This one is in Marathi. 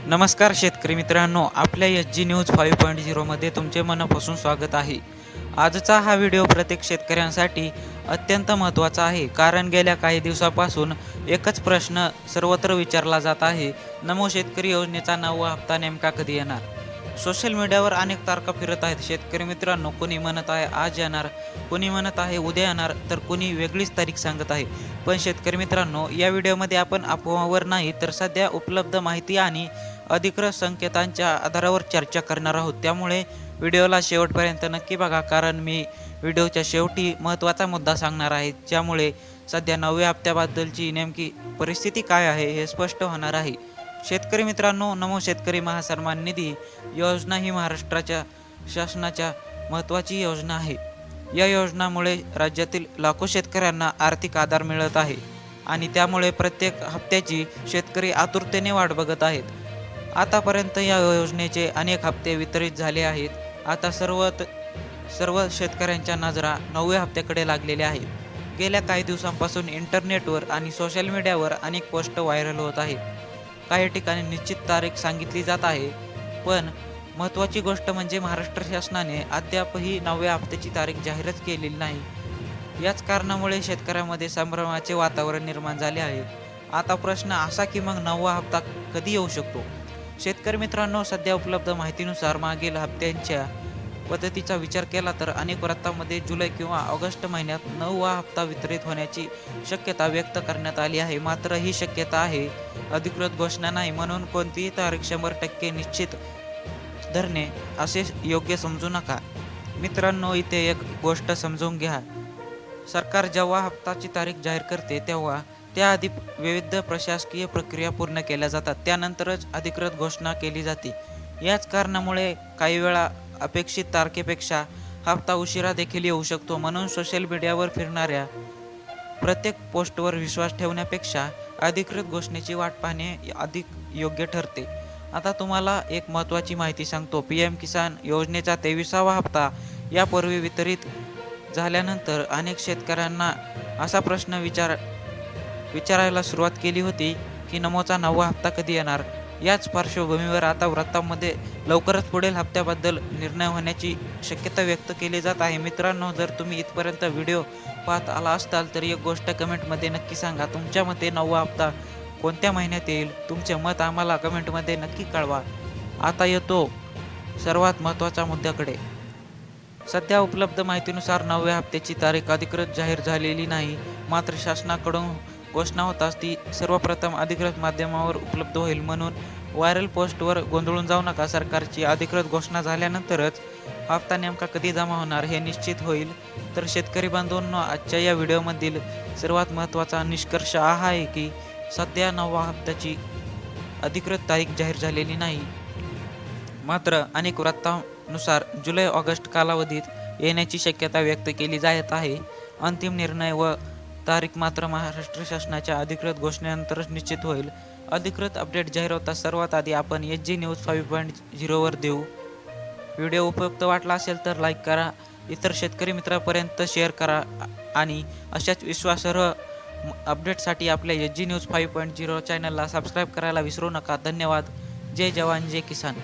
नमस्कार शेतकरी मित्रांनो, आपल्या एस जी न्यूज 5.0 मध्ये तुमचे मनापासून स्वागत आहे। आजचा हा व्हिडिओ प्रत्येक शेतकऱ्यांसाठी अत्यंत महत्त्वाचा आहे, कारण गेल्या काही दिवसापासून एकच प्रश्न सर्वत्र विचारला जात आहे। नमो शेतकरी योजनेचा 9वा हप्ता नेमका कधी येणार? सोशल मीडियावर अनेक तारखा फिरत आहेत शेतकरी मित्रांनो। कोणी म्हणत आहे आज येणार, कोणी म्हणत आहे उद्या येणार, तर कोणी वेगळीच तारीख सांगत आहे। पण शेतकरी मित्रांनो, या व्हिडिओमध्ये आपण अफवावर नाही तर सध्या उपलब्ध माहिती आणि अधिकृत संकेतांच्या आधारावर चर्चा करणार आहोत। त्यामुळे व्हिडिओला शेवटपर्यंत नक्की बघा, कारण मी व्हिडिओच्या शेवटी महत्त्वाचा मुद्दा सांगणार आहे, ज्यामुळे सध्या 9व्या हप्त्याबद्दलची नेमकी परिस्थिती काय आहे हे स्पष्ट होणार आहे। शेतकरी मित्रांनो, नमो शेतकरी महासन्मान निधी योजना ही महाराष्ट्राच्या शासनाच्या महत्त्वाची योजना आहे। या योजनामुळे राज्यातील लाखो शेतकऱ्यांना आर्थिक आधार मिळत आहे आणि त्यामुळे प्रत्येक हप्त्याची शेतकरी आतुरतेने वाट बघत आहेत। आतापर्यंत या योजनेचे अनेक हप्ते वितरित झाले आहेत। आता सर्व शेतकऱ्यांच्या नजरा 9व्या हप्त्याकडे लागलेल्या आहेत। गेल्या काही दिवसांपासून इंटरनेटवर आणि सोशल मीडियावर अनेक पोस्ट व्हायरल होत आहेत। काही ठिकाणी निश्चित तारीख सांगितली जात आहे, पण महत्त्वाची गोष्ट म्हणजे महाराष्ट्र शासनाने अद्यापही 9व्या हप्त्याची तारीख जाहीरच केलेली नाही। याच कारणामुळे शेतकऱ्यांमध्ये संभ्रमाचे वातावरण निर्माण झाले आहे। आता प्रश्न असा की मग 9वा हप्ता कधी येऊ शकतो? शेतकरी मित्रांनो, सध्या उपलब्ध माहितीनुसार मागील हप्त्यांच्या पद्धतीचा विचार केला तर अनेक वृत्तांमध्ये जुलै किंवा ऑगस्ट महिन्यात 9वा हप्ता वितरित होण्याची शक्यता व्यक्त करण्यात आली आहे। मात्र ही शक्यता आहे, अधिकृत घोषणा नाही, म्हणून कोणतीही तारीख 100% निश्चित धरणे असे योग्य समजू नका। मित्रांनो, इथे एक गोष्ट समजून घ्या, सरकार जेव्हा हप्त्याची तारीख जाहीर करते तेव्हा त्याआधी विविध प्रशासकीय प्रक्रिया पूर्ण केल्या जातात, त्यानंतरच अधिकृत घोषणा केली जाते। याच कारणामुळे काही वेळा अपेक्षित तारखेपेक्षा हप्ता उशिरा देखील येऊ शकतो। म्हणून सोशल मीडियावर फिरणाऱ्या प्रत्येक पोस्टवर विश्वास ठेवण्यापेक्षा अधिकृत घोषणेची वाट पाहणे अधिक योग्य ठरते। आता तुम्हाला एक महत्त्वाची माहिती सांगतो। PM किसान योजनेचा 23वा हप्ता यापूर्वी वितरित झाल्यानंतर अनेक शेतकऱ्यांना असा प्रश्न विचारायला सुरुवात केली होती की नमोचा 9वा हप्ता कधी येणार? याच पार्श्वभूमीवर आता वृत्तांमध्ये लवकरच पुढील हप्त्याबद्दल निर्णय होण्याची शक्यता व्यक्त केली जात आहे। मित्रांनो, जर तुम्ही इथपर्यंत व्हिडिओ पाहत आला असताल तर एक गोष्ट कमेंटमध्ये नक्की सांगा, तुमच्या मते 9वा हप्ता कोणत्या महिन्यात येईल? तुमचे मत आम्हाला कमेंटमध्ये नक्की कळवा। आता येतो सर्वात महत्त्वाच्या मुद्द्याकडे। सध्या उपलब्ध माहितीनुसार 9व्या हप्त्याची तारीख अधिकृत जाहीर झालेली नाही, मात्र शासनाकडून घोषणा होताच ती सर्वप्रथम अधिकृत माध्यमावर उपलब्ध होईल। म्हणून व्हायरल पोस्टवर गोंधळून जाऊ नका। सरकारची अधिकृत घोषणा झाल्यानंतरच हप्ता नेमका कधी जमा होणार हे निश्चित होईल। तर शेतकरी बांधवांनो, आजच्या या व्हिडिओमधील सर्वात महत्त्वाचा निष्कर्ष हा आहे की सध्या 9व्या हप्त्याची अधिकृत तारीख जाहीर झालेली नाही, मात्र अनेक वृत्तांनुसार जुलै-ऑगस्ट कालावधीत येण्याची शक्यता व्यक्त केली जात आहे। अंतिम निर्णय व तारीख मात्र महाराष्ट्र शासनाच्या अधिकृत घोषणेनंतरच निश्चित होईल। अधिकृत अपडेट जाहीर होताच सर्वात आधी आपण SG न्यूज 5.0 वर देऊ। व्हिडिओ उपयुक्त वाटला असेल तर लाईक करा, इतर शेतकरी मित्रांपर्यंत शेअर करा आणि अशाच विश्वासार्ह अपडेटसाठी आपल्या SG न्यूज 5.0 चॅनलला सबस्क्राईब करायला विसरू नका। धन्यवाद। जय जवान जय किसान।